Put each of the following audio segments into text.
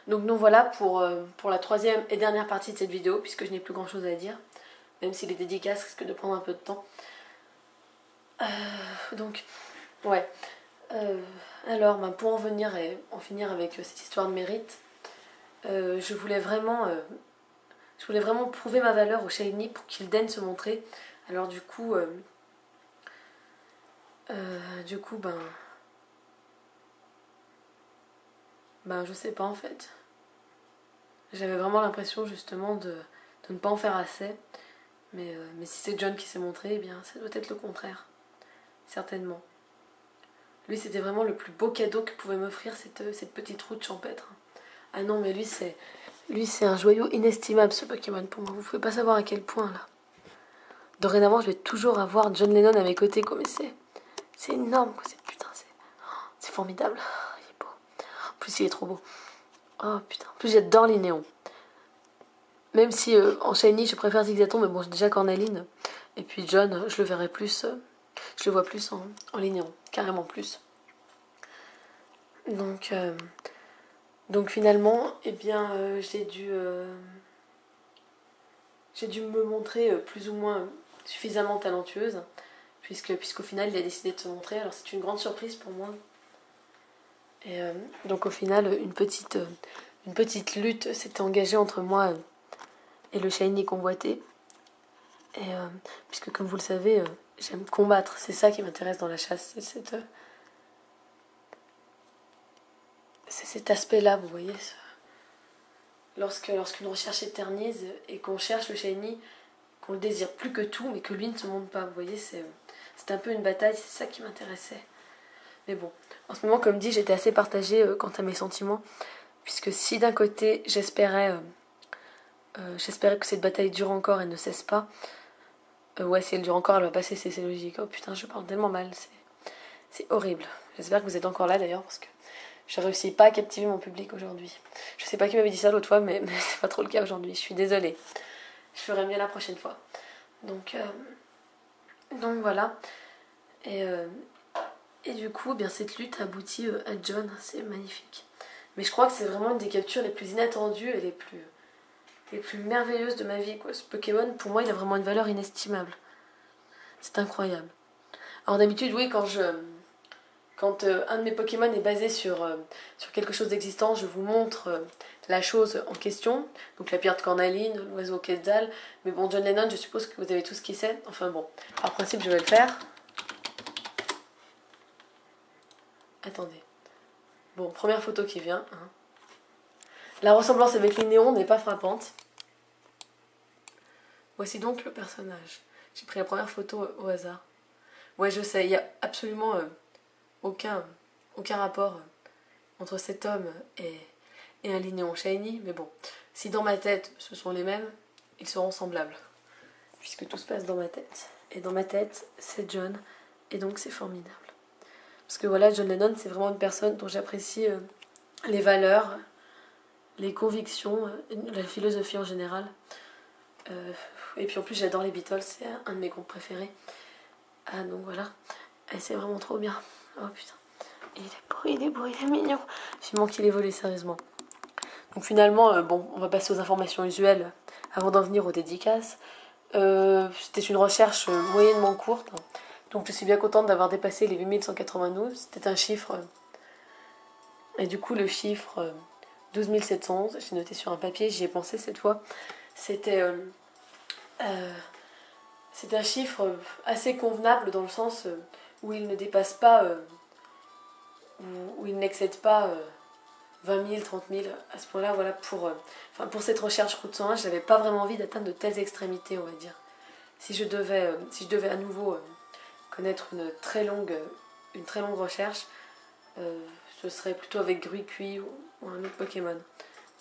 Donc non, voilà pour la troisième et dernière partie de cette vidéo, puisque je n'ai plus grand chose à dire, même si les dédicaces risquent de prendre un peu de temps. Donc, ouais. Alors, pour en venir et en finir avec cette histoire de mérite, je voulais vraiment prouver ma valeur au Shiny pour qu'il daigne se montrer. Alors du coup, je sais pas en fait. J'avais vraiment l'impression justement de ne pas en faire assez. Mais si c'est John qui s'est montré, eh bien ça doit être le contraire. Certainement. Lui, c'était vraiment le plus beau cadeau que pouvait m'offrir cette petite route champêtre. Ah non, mais lui, c'est un joyau inestimable, ce Pokémon, pour moi. Vous pouvez pas savoir à quel point, là. Dorénavant, je vais toujours avoir John Lennon à mes côtés, quoi. Mais c'est énorme, quoi. C'est formidable. Il est beau. En plus, il est trop beau. Oh, putain. En plus, j'adore les néons. Même si, en Shiny, je préfère Zigzaton, mais bon, j'ai déjà Cornaline. Et puis John, je le verrai plus... je le vois plus en ligne, carrément plus. Donc finalement, eh bien, j'ai dû me montrer plus ou moins suffisamment talentueuse, puisqu'au final, il a décidé de se montrer. Alors c'est une grande surprise pour moi. Et donc au final, une petite lutte s'était engagée entre moi et le Shiny convoité. Et puisque comme vous le savez, j'aime combattre. C'est ça qui m'intéresse dans la chasse. C'est cet aspect-là, vous voyez. Lorsqu'une recherche éternise et qu'on cherche le Shiny, qu'on le désire plus que tout, mais que lui ne se montre pas. Vous voyez, c'est un peu une bataille, c'est ça qui m'intéressait. Mais bon, en ce moment, comme dit, j'étais assez partagée quant à mes sentiments, puisque si d'un côté j'espérais que cette bataille dure encore et ne cesse pas, ouais, si elle dure encore, elle va pas cesser, c'est logique. Oh putain, je parle tellement mal, c'est horrible. J'espère que vous êtes encore là d'ailleurs, parce que je réussis pas à captiver mon public aujourd'hui. Je sais pas qui m'avait dit ça l'autre fois, mais c'est pas trop le cas aujourd'hui. Je suis désolée. Je ferai mieux la prochaine fois. Donc voilà. Et du coup, bien cette lutte aboutit à John. C'est magnifique. Mais je crois que c'est vraiment une des captures les plus inattendues et les plus merveilleuses de ma vie, quoi. Ce Pokémon, pour moi, il a vraiment une valeur inestimable. C'est incroyable. Alors d'habitude, oui, quand un de mes Pokémon est basé sur quelque chose d'existant, je vous montre la chose en question. Donc la pierre de cornaline, l'oiseau Quetzal. Mais bon, John Lennon, je suppose que vous avez tout ce qu'il sait. Enfin bon, par principe, je vais le faire. Attendez. Bon, première photo qui vient. Hein. La ressemblance avec les néons n'est pas frappante. Voici donc le personnage. J'ai pris la première photo au hasard. Ouais, je sais, il n'y a absolument aucun rapport entre cet homme et un Linéon Shiny, mais bon, si dans ma tête ce sont les mêmes, ils seront semblables, puisque tout se passe dans ma tête. Et dans ma tête, c'est John, et donc c'est formidable. Parce que voilà, John Lennon, c'est vraiment une personne dont j'apprécie les valeurs, les convictions, la philosophie en général. Et puis en plus, j'adore les Beatles, c'est un de mes groupes préférés. Ah, donc voilà, et c'est vraiment trop bien. Oh putain. Il est beau, il est mignon. Vivement qu'il évolue sérieusement. Donc finalement, bon, on va passer aux informations usuelles avant d'en venir aux dédicaces. C'était une recherche moyennement courte. Donc je suis bien contente d'avoir dépassé les 8192. C'était un chiffre. Et du coup, le chiffre 12 711, j'ai noté sur un papier, j'y ai pensé cette fois. C'était un chiffre assez convenable dans le sens où il ne dépasse pas, où il n'excède pas 20 000, 30 000 à ce point-là. Voilà, pour cette recherche route 101, je n'avais pas vraiment envie d'atteindre de telles extrémités, on va dire. Si je devais à nouveau connaître une très longue recherche, ce serait plutôt avec Gruicui ou un autre Pokémon.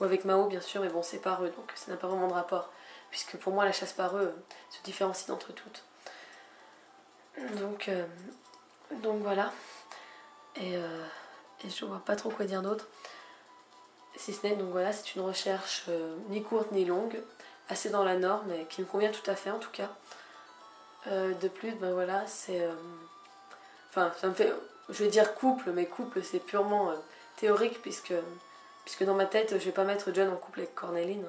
Ou avec Mao, bien sûr, mais bon, c'est par eux, donc ça n'a pas vraiment de rapport. Puisque pour moi, la chasse par eux se différencie d'entre toutes. Donc voilà. Et je vois pas trop quoi dire d'autre. Si ce n'est, donc voilà, c'est une recherche ni courte ni longue, assez dans la norme, mais qui me convient tout à fait en tout cas. De plus, ben voilà, c'est... Enfin, ça me fait... Je vais dire couple, mais couple c'est purement théorique puisque puisque dans ma tête je vais pas mettre John en couple avec Cornéline.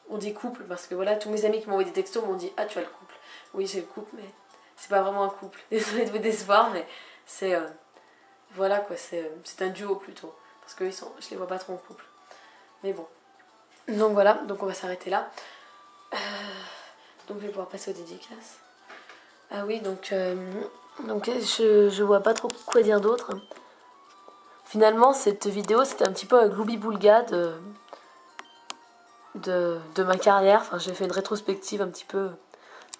On dit couple parce que voilà, tous mes amis qui m'ont envoyé des textos m'ont dit ah tu as le couple. Oui j'ai le couple mais c'est pas vraiment un couple. Désolée de vous décevoir mais c'est voilà quoi, c'est un duo plutôt. Parce que je les vois pas trop en couple. Mais bon. Donc voilà, donc on va s'arrêter là. Donc je vais pouvoir passer aux dédicaces. Ah oui, donc je vois pas trop quoi dire d'autre. Finalement, cette vidéo, c'était un petit peu un gloubi-boulga de ma carrière. Enfin, j'ai fait une rétrospective un petit peu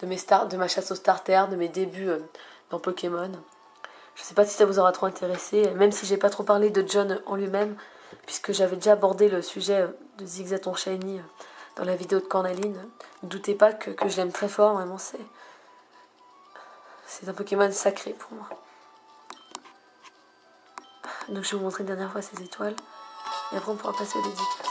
de ma chasse aux starters, de mes débuts dans Pokémon. Je sais pas si ça vous aura trop intéressé, même si j'ai pas trop parlé de John en lui-même, puisque j'avais déjà abordé le sujet de Zigzaton Shiny dans la vidéo de Cornaline. Ne doutez pas que je l'aime très fort, vraiment, c'est un Pokémon sacré pour moi. Donc je vais vous montrer une dernière fois ces étoiles, et après on pourra passer aux dédicaces.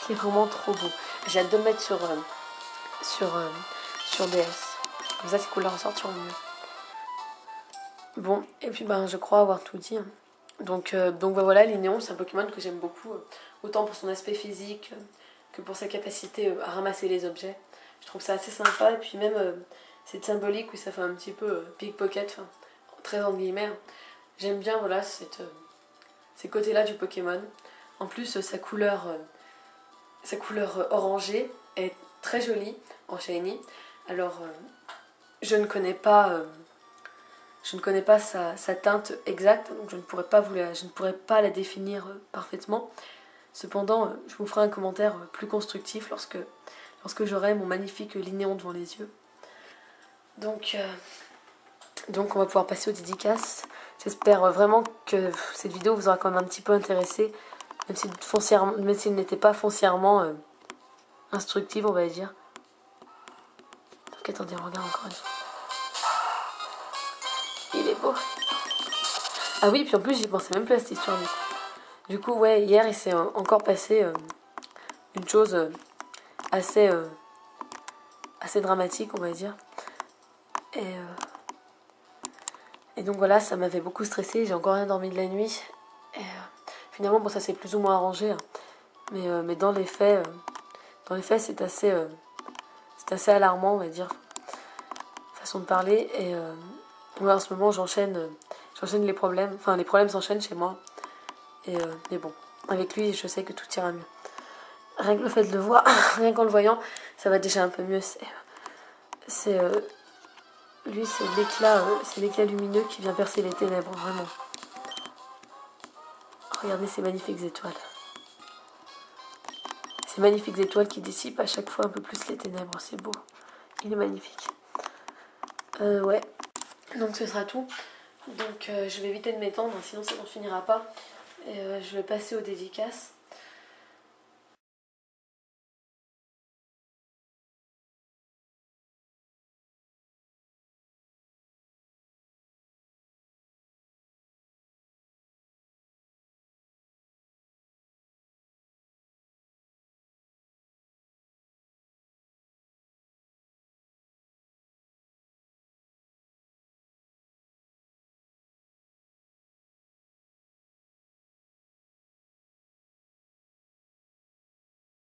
C'est vraiment trop beau. J'ai hâte de le mettre sur DS. Comme ça, ces couleurs ressortiront mieux. Bon, et puis je crois avoir tout dit. Donc voilà, Linéon, c'est un Pokémon que j'aime beaucoup, autant pour son aspect physique que pour sa capacité à ramasser les objets. Je trouve ça assez sympa, et puis même cette symbolique où ça fait un petit peu pickpocket, très entre guillemets. J'aime bien voilà, ces côtés-là du Pokémon. En plus, sa couleur orangée est très jolie en shiny. Alors, je ne connais pas sa teinte exacte, donc je ne pourrais pas la définir parfaitement. Cependant, je vous ferai un commentaire plus constructif lorsque j'aurai mon magnifique Linéon devant les yeux. Donc on va pouvoir passer aux dédicaces. J'espère vraiment que cette vidéo vous aura quand même un petit peu intéressé, même si elle n'était pas foncièrement instructive, on va dire. Donc attendez, on regarde encore une fois. Il est beau. Ah oui, puis en plus j'y pensais même plus à cette histoire du coup. Du coup, ouais, hier il s'est encore passé une chose assez dramatique, on va dire. Et donc voilà, ça m'avait beaucoup stressé. J'ai encore rien dormi de la nuit. Et finalement, bon, ça s'est plus ou moins arrangé. Hein. Mais dans les faits, c'est assez alarmant, on va dire, façon de parler. Et ouais, en ce moment, j'enchaîne les problèmes. Enfin, les problèmes s'enchaînent chez moi. Mais bon, avec lui, je sais que tout ira mieux. Rien que le fait de le voir, rien qu'en le voyant, ça va déjà un peu mieux. Lui, c'est l'éclat lumineux qui vient percer les ténèbres, vraiment. Regardez ces magnifiques étoiles. Ces magnifiques étoiles qui dissipent à chaque fois un peu plus les ténèbres, c'est beau. Il est magnifique. Ouais, donc ce sera tout. Donc je vais éviter de m'étendre, sinon ça n'en finira pas. Et je vais passer aux dédicaces.